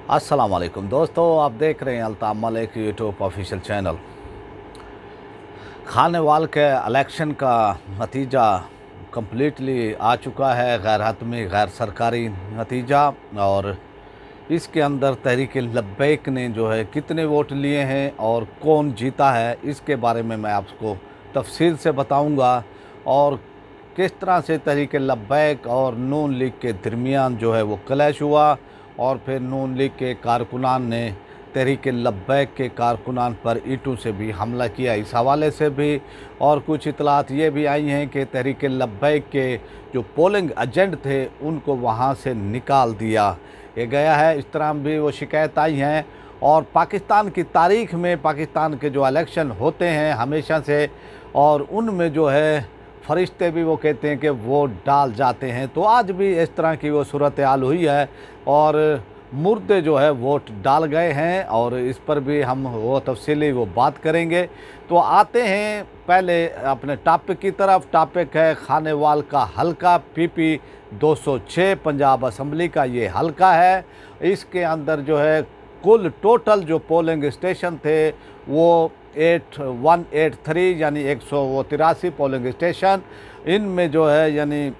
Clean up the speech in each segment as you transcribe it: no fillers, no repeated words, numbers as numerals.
अस्सलाम वालेकुम दोस्तों, आप देख रहे हैं Altaf Malik YouTube official channel. Khanewal के इलेक्शन का नतीजा कम्प्लीटली आ चुका है, गैर हतमी गैर सरकारी नतीजा। और इसके अंदर तहरीक लब्बैक ने जो है कितने वोट लिए हैं और कौन जीता है, इसके बारे में मैं आपको तफसील से बताऊंगा। और किस तरह से तहरीक लब्बैक और नून लीग के दरमियान जो है वो क्लैश हुआ और फिर नून लीग के कारकुनान ने तहरीक लब्बैक के कारकुनान पर ईंटों से भी हमला किया, इस हवाले से भी। और कुछ इतलात ये भी आई हैं कि तहरीक लब्बैक के जो पोलिंग एजेंट थे उनको वहाँ से निकाल दिया गया है, इस तरह भी वो शिकायत आई हैं। और पाकिस्तान की तारीख़ में पाकिस्तान के जो इलेक्शन होते हैं हमेशा से, और उनमें जो है फरिश्ते भी वो कहते हैं कि वोट डाल जाते हैं, तो आज भी इस तरह की वो सूरत हाल हुई है और मुर्दे जो है वोट डाल गए हैं। और इस पर भी हम वो तफसीली वो बात करेंगे। तो आते हैं पहले अपने टॉपिक की तरफ। टॉपिक है खानेवाल का हलका, PP 206 पंजाब असम्बली का ये हलका है। इसके अंदर जो है कुल टोटल जो पोलिंग स्टेशन थे वो 183 यानी 183 पोलिंग स्टेशन, इनमें जो है यानी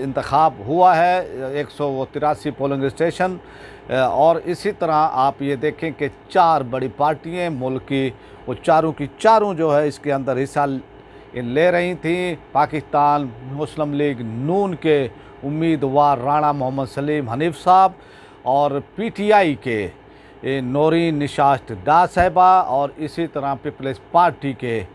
इंतखाब हुआ है 183 पोलिंग स्टेशन। और इसी तरह आप ये देखें कि 4 बड़ी पार्टियां मुल्क की, वो चारों की चारों जो है इसके अंदर हिस्सा ले रही थी। पाकिस्तान मुस्लिम लीग नून के उम्मीदवार राणा मोहम्मद सलीम हनीफ साहब और PTI के नौरीन निशात डा साहिबा, और इसी तरह पीपल्स पार्टी के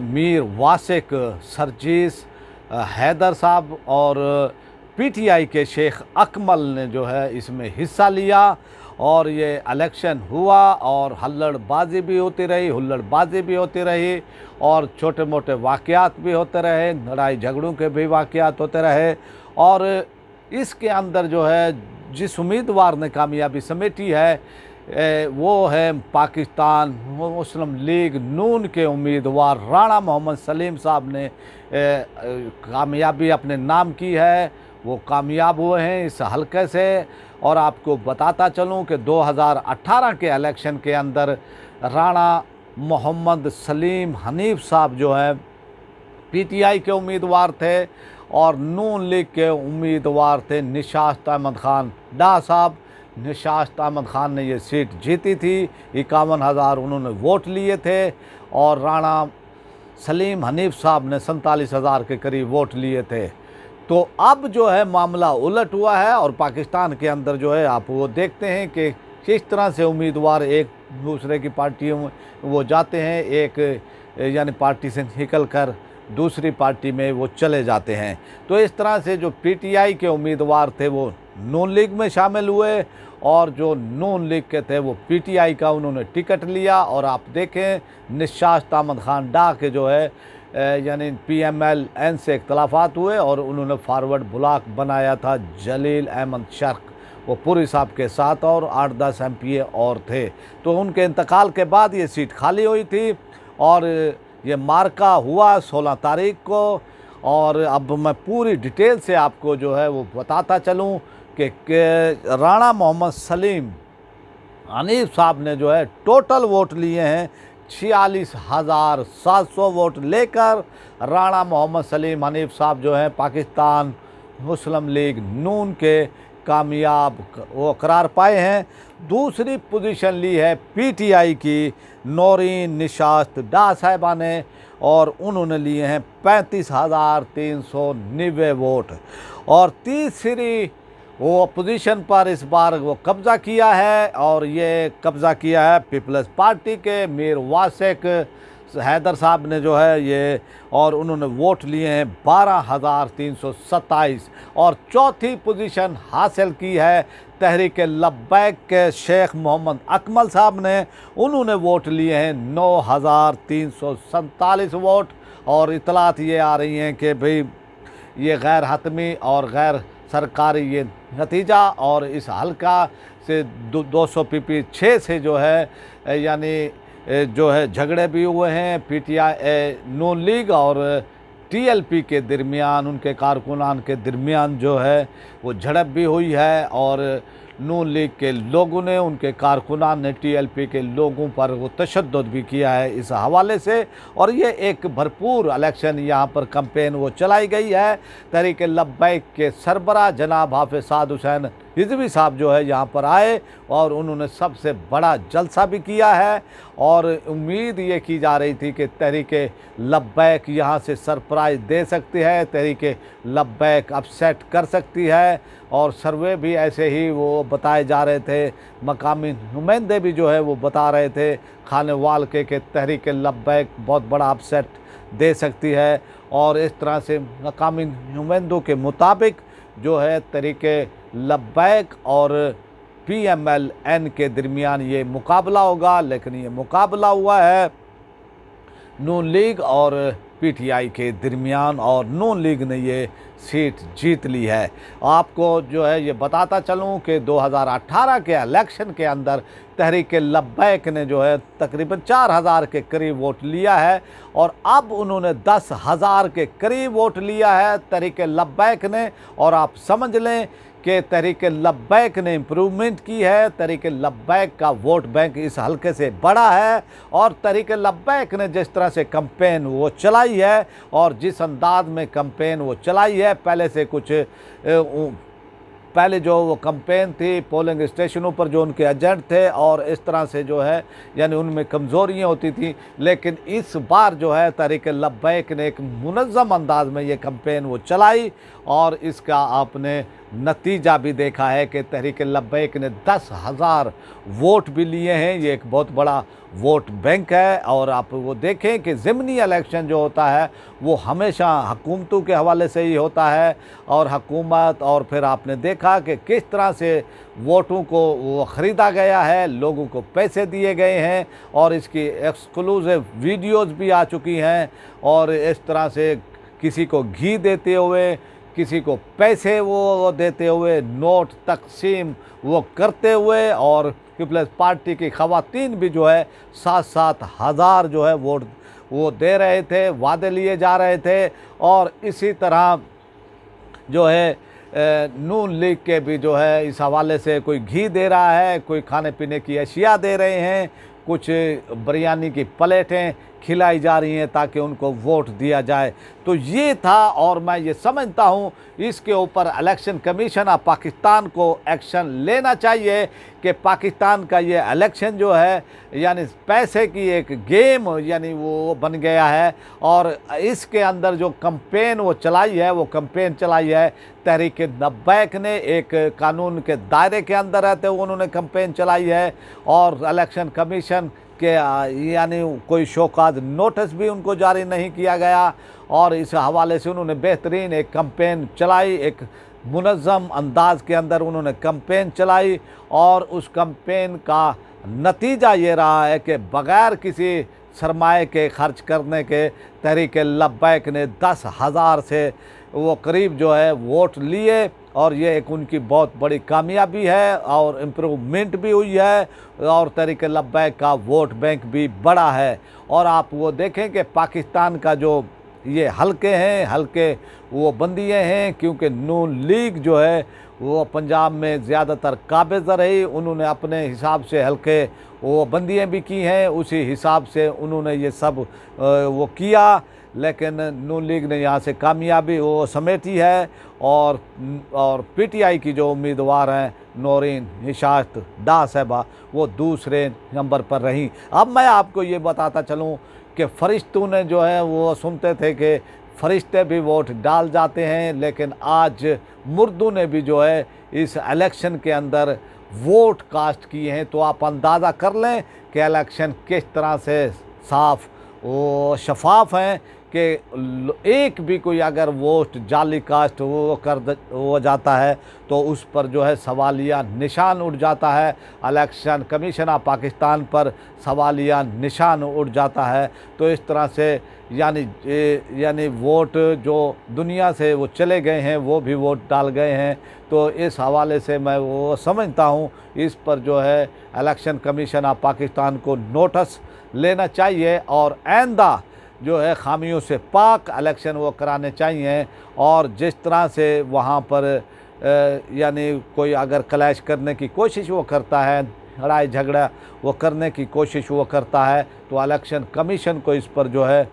मीर वासिक सरजीस हैदर साहब और PTI के शेख अकमल ने जो है इसमें हिस्सा लिया। और ये इलेक्शन हुआ और हल्लड़बाजी भी होती रही, हुल्लड़बाजी भी होती रही और छोटे मोटे वाक़यात भी होते रहे, लड़ाई झगड़ों के भी वाक़यात होते रहे। और इसके अंदर जो है जिस उम्मीदवार ने कामयाबी समेटी है वो है पाकिस्तान मुस्लिम लीग नून के उम्मीदवार राणा मोहम्मद सलीम साहब ने कामयाबी अपने नाम की है। वो कामयाब हुए हैं इस हलके से। और आपको बताता चलूं कि 2018 के इलेक्शन के अंदर राणा मोहम्मद सलीम हनीफ साहब जो है PTI के उम्मीदवार थे और नून लीग के उम्मीदवार थे निशात अहमद खान डा साहब। निशात अहमद खान ने ये सीट जीती थी, 51,000 उन्होंने वोट लिए थे और राणा सलीम हनीफ साहब ने 47,000 के करीब वोट लिए थे। तो अब जो है मामला उलट हुआ है और पाकिस्तान के अंदर जो है आप वो देखते हैं कि किस तरह से उम्मीदवार एक दूसरे की पार्टियों में वो जाते हैं, एक यानी पार्टी से निकल कर दूसरी पार्टी में वो चले जाते हैं। तो इस तरह से जो PTI के उम्मीदवार थे वो नून लीग में शामिल हुए और जो नून लीग के थे वो PTI का उन्होंने टिकट लिया। और आप देखें निशात अहमद खान डा के जो है यानी PMLN से इख्तलाफात हुए और उन्होंने फारवर्ड ब्लॉक बनाया था जलील अहमद शर्क, वो पूरी साहब के साथ और 8-10 MPA और थे। तो उनके इंतकाल के बाद ये सीट खाली हुई थी और ये मार्का हुआ 16 तारीख को। और अब मैं पूरी डिटेल से आपको जो है वो बताता चलूँ कि राणा मोहम्मद सलीम हनीफ साहब ने जो है टोटल वोट लिए हैं 46,700 वोट लेकर। राणा मोहम्मद सलीम हनीफ साहब जो है पाकिस्तान मुस्लिम लीग नून के कामयाब वो करार पाए हैं। दूसरी पोजीशन ली है PTI की नौरीन निशात डा साहिबा ने और उन्होंने लिए हैं 35,390 वोट। और तीसरी वो पोजीशन पर इस बार वो कब्ज़ा किया है और ये कब्ज़ा किया है पीपल्स पार्टी के मीर वासिक हैदर साहब ने जो है ये, और उन्होंने वोट लिए हैं 12,327। और चौथी पोजीशन हासिल की है तहरीक लब्बैक के शेख मोहम्मद अकमल साहब ने, उन्होंने वोट लिए हैं 9,347 वोट। और इतलात ये आ रही हैं कि भाई ये गैर हतमी और गैर सरकारी ये नतीजा, और इस हलका से 200 PP 6 से जो है यानी जो है झगड़े भी हुए हैं PTI नून लीग और TLP के दरमियान, उनके कारकुनान के दरमियान जो है वो झड़प भी हुई है। और नून लीग के लोगों ने, उनके कारकुनान ने टीएलपी के लोगों पर वो तशद्दुद भी किया है इस हवाले से। और ये एक भरपूर इलेक्शन यहाँ पर कैंपेन वो चलाई गई है। तहरीक लब्बैक के सरबराह जनाब हाफिज साद हुसैन रिजवी साहब जो है यहाँ पर आए और उन्होंने सबसे बड़ा जलसा भी किया है। और उम्मीद ये की जा रही थी कि तहरीक लब्बैक यहाँ से सरप्राइज़ दे सकती है, तहरीक लब्बैक अपसेट कर सकती है। और सर्वे भी ऐसे ही वो बताए जा रहे थे, मकामी नुमाइंदे भी जो है वो बता रहे थे खानेवाल के तहरीक लब्बैक बहुत बड़ा अपसेट दे सकती है। और इस तरह से मकामी नुमाइंदों के मुताबिक जो है तहरीक लब्बैक और PMLN के दरमियान ये मुकाबला होगा। लेकिन ये मुकाबला हुआ है नून लीग और PTI के दरमियान और नून लीग ने ये सीट जीत ली है। आपको जो है ये बताता चलूँ कि 2018 के इलेक्शन के अंदर तहरीक लब्बैक ने जो है तकरीबन 4000 के करीब वोट लिया है और अब उन्होंने 10,000 के करीब वोट लिया है तहरीक लब्बैक ने। और आप समझ लें कि तहरीक लब्बैक ने इम्प्रूवमेंट की है, तहरीक लब्बैक का वोट बैंक इस हल्के से बड़ा है। और तहरीक लब्बैक ने जिस तरह से कैंपेन वो चलाई है और जिस अंदाज में कैंपेन वो चलाई है, पहले जो वो कैंपेन थी पोलिंग स्टेशनों पर जो उनके एजेंट थे और इस तरह से जो है यानी उनमें कमज़ोरियाँ होती थी। लेकिन इस बार जो है तहरीक लब्बैक ने एक मुनज़्ज़म अंदाज में ये कैंपेन वो चलाई और इसका आपने नतीजा भी देखा है कि तहरीक लब्बैक ने 10,000 वोट भी लिए हैं। ये एक बहुत बड़ा वोट बैंक है। और आप वो देखें कि ज़िमनी इलेक्शन जो होता है वो हमेशा हुकूमतों के हवाले से ही होता है और हुकूमत, और फिर आपने देखा कि किस तरह से वोटों को वो ख़रीदा गया है, लोगों को पैसे दिए गए हैं और इसकी एक्सक्लूसिव वीडियोज़ भी आ चुकी हैं। और इस तरह से किसी को घी देते हुए, किसी को पैसे वो देते हुए, नोट तकसीम वो करते हुए, और पीपल्स पार्टी की ख़वातीन भी जो है 7-7 हज़ार जो है वोट वो दे रहे थे, वादे लिए जा रहे थे। और इसी तरह जो है नून लीग के भी जो है इस हवाले से कोई घी दे रहा है, कोई खाने पीने की अशिया दे रहे हैं, कुछ बिरयानी की प्लेटें खिलाई जा रही हैं ताकि उनको वोट दिया जाए। तो ये था और मैं ये समझता हूँ इसके ऊपर इलेक्शन कमीशन ऑफ पाकिस्तान को एक्शन लेना चाहिए कि पाकिस्तान का ये इलेक्शन जो है यानी पैसे की एक गेम यानी वो बन गया है। और इसके अंदर जो कैंपेन वो चलाई है, वो कैंपेन चलाई है तहरीक लब्बैक ने, एक कानून के दायरे के अंदर रहते हुए उन्होंने कैंपेन चलाई है। और इलेक्शन कमीशन के यानी कोई शोकाज नोटिस भी उनको जारी नहीं किया गया। और इस हवाले से उन्होंने बेहतरीन एक कैंपेन चलाई, एक मुनज़्ज़म अंदाज के अंदर उन्होंने कैंपेन चलाई। और उस कैंपेन का नतीजा ये रहा है कि बग़ैर किसी सरमाए के खर्च करने के तहरीक लब्बैक ने 10,000 से वो करीब जो है वोट लिए। और ये एक उनकी बहुत बड़ी कामयाबी है और इम्प्रूवमेंट भी हुई है और तहरीक लब्बैक का वोट बैंक भी बड़ा है। और आप वो देखें कि पाकिस्तान का जो ये हल्के हैं, हल्के वो बंदियाँ हैं, क्योंकि नून लीग जो है वो पंजाब में ज़्यादातर काबिज़ रही, उन्होंने अपने हिसाब से हल्के वो बंदियाँ भी की हैं, उसी हिसाब से उन्होंने ये सब वो किया। लेकिन नून लीग ने यहाँ से कामयाबी वो समेटी है। और PTI की जो उम्मीदवार हैं नौरीन निशात डा साहबा वो दूसरे नंबर पर रहीं। अब मैं आपको ये बताता चलूँ कि फ़रिश्तों ने जो है वो सुनते थे कि फ़रिश्ते भी वोट डाल जाते हैं, लेकिन आज मुर्दों ने भी जो है इस इलेक्शन के अंदर वोट कास्ट किए हैं। तो आप अंदाज़ा कर लें कि इलेक्शन किस तरह से साफ़ वो शफाफ हैं कि एक भी कोई अगर वोट जाली कास्ट हो जाता है तो उस पर जो है सवालिया निशान उठ जाता है, इलेक्शन कमीशन ऑफ पाकिस्तान पर सवालिया निशान उठ जाता है। तो इस तरह से यानी वोट जो दुनिया से वो चले गए हैं वो भी वोट डाल गए हैं। तो इस हवाले से मैं वो समझता हूँ इस पर जो है इलेक्शन कमीशन ऑफ पाकिस्तान को नोटिस लेना चाहिए और आइंदा जो है खामियों से पाक इलेक्शन वो कराने चाहिए। और जिस तरह से वहाँ पर यानी कोई अगर क्लैश करने की कोशिश वो करता है, लड़ाई झगड़ा वो करने की कोशिश वो करता है, तो इलेक्शन कमीशन को इस पर जो है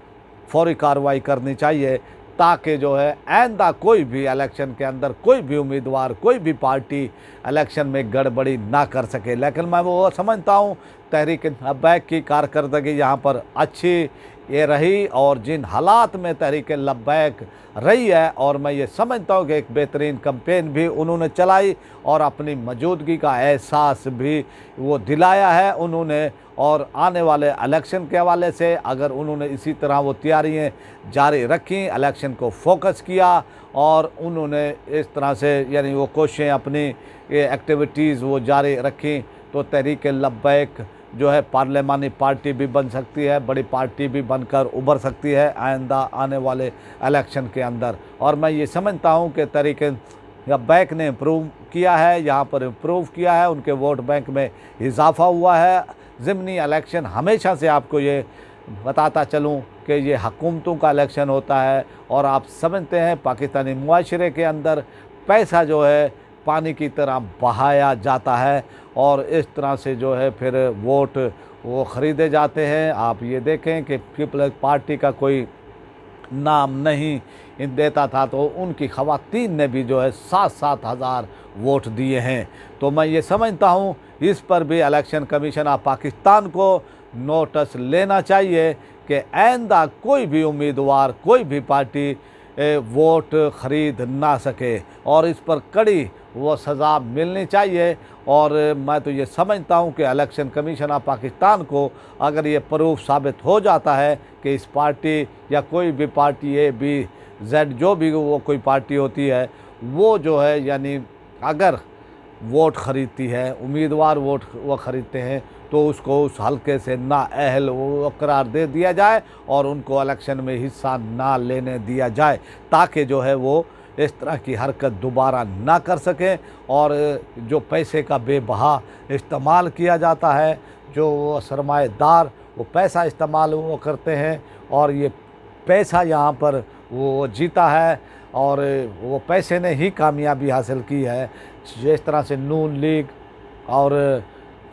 फौरी कार्रवाई करनी चाहिए, ताकि जो है आइंदा कोई भी इलेक्शन के अंदर कोई भी उम्मीदवार, कोई भी पार्टी इलेक्शन में गड़बड़ी ना कर सके। लेकिन मैं वो समझता हूँ तहरीक लब्बैक की कारकर्दगी यहाँ पर अच्छी ये रही, और जिन हालात में तहरीक लब्बैक रही है, और मैं ये समझता हूँ कि एक बेहतरीन कैंपेन भी उन्होंने चलाई और अपनी मौजूदगी का एहसास भी वो दिलाया है उन्होंने। और आने वाले इलेक्शन के हवाले से अगर उन्होंने इसी तरह वो तैयारियाँ जारी रखी, इलेक्शन को फोकस किया, और उन्होंने इस तरह से यानी वो कोशिशें अपनी एक्टिविटीज़ वो जारी रखी, तो तहरीक लब्बैक जो है पार्लियामानी पार्टी भी बन सकती है, बड़ी पार्टी भी बनकर उभर सकती है आइंदा आने वाले इलेक्शन के अंदर। और मैं ये समझता हूँ कि तहरीक लब्बैक ने इम्प्रूव किया है, यहाँ पर इम्प्रूव किया है, उनके वोट बैंक में इजाफा हुआ है। ज़िमनी इलेक्शन हमेशा से आपको ये बताता चलूँ कि ये हुकूमतों का इलेक्शन होता है, और आप समझते हैं पाकिस्तानी मुआशरे के अंदर पैसा जो है पानी की तरह बहाया जाता है, और इस तरह से जो है फिर वोट वो ख़रीदे जाते हैं। आप ये देखें कि पीपल्स पार्टी का कोई नाम नहीं देता था, तो उनकी ख़वातीन ने भी जो है 7-7 हज़ार वोट दिए हैं। तो मैं ये समझता हूँ इस पर भी इलेक्शन कमीशन ऑफ पाकिस्तान को नोटिस लेना चाहिए कि आइंदा कोई भी उम्मीदवार, कोई भी पार्टी वोट ख़रीद ना सके, और इस पर कड़ी वो सज़ा मिलनी चाहिए। और मैं तो ये समझता हूँ कि इलेक्शन कमीशन ऑफ पाकिस्तान को अगर ये प्रूफ साबित हो जाता है कि इस पार्टी या कोई भी पार्टी A, B, Z जो भी वो कोई पार्टी होती है, वो जो है यानी अगर वोट ख़रीदती है, उम्मीदवार वोट वो ख़रीदते हैं, तो उसको उस हल्के से नाअहल वो करार दे दिया जाए और उनको इलेक्शन में हिस्सा ना लेने दिया जाए, ताकि जो है वो इस तरह की हरकत दोबारा ना कर सकें। और जो पैसे का बेबहा इस्तेमाल किया जाता है, जो वो सरमाएदार वो पैसा इस्तेमाल वो करते हैं, और ये पैसा यहाँ पर वो जीता है, और वो पैसे ने ही कामयाबी हासिल की है। जिस तरह से नून लीग और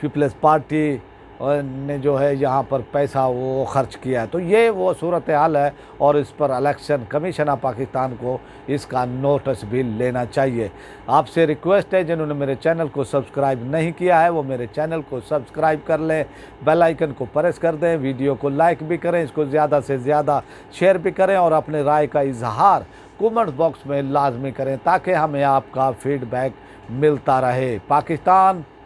पीपल्स पार्टी ने जो है यहाँ पर पैसा वो खर्च किया है, तो ये वो सूरत हाल है, और इस पर इलेक्शन कमीशन ऑफ पाकिस्तान को इसका नोटिस भी लेना चाहिए। आपसे रिक्वेस्ट है, जिन्होंने मेरे चैनल को सब्सक्राइब नहीं किया है वो मेरे चैनल को सब्सक्राइब कर लें, बेल आइकन को प्रेस कर दें, वीडियो को लाइक भी करें, इसको ज़्यादा से ज़्यादा शेयर भी करें, और अपने राय का इजहार कमेंट बॉक्स में लाजमी करें, ताकि हमें आपका फीडबैक मिलता रहे। पाकिस्तान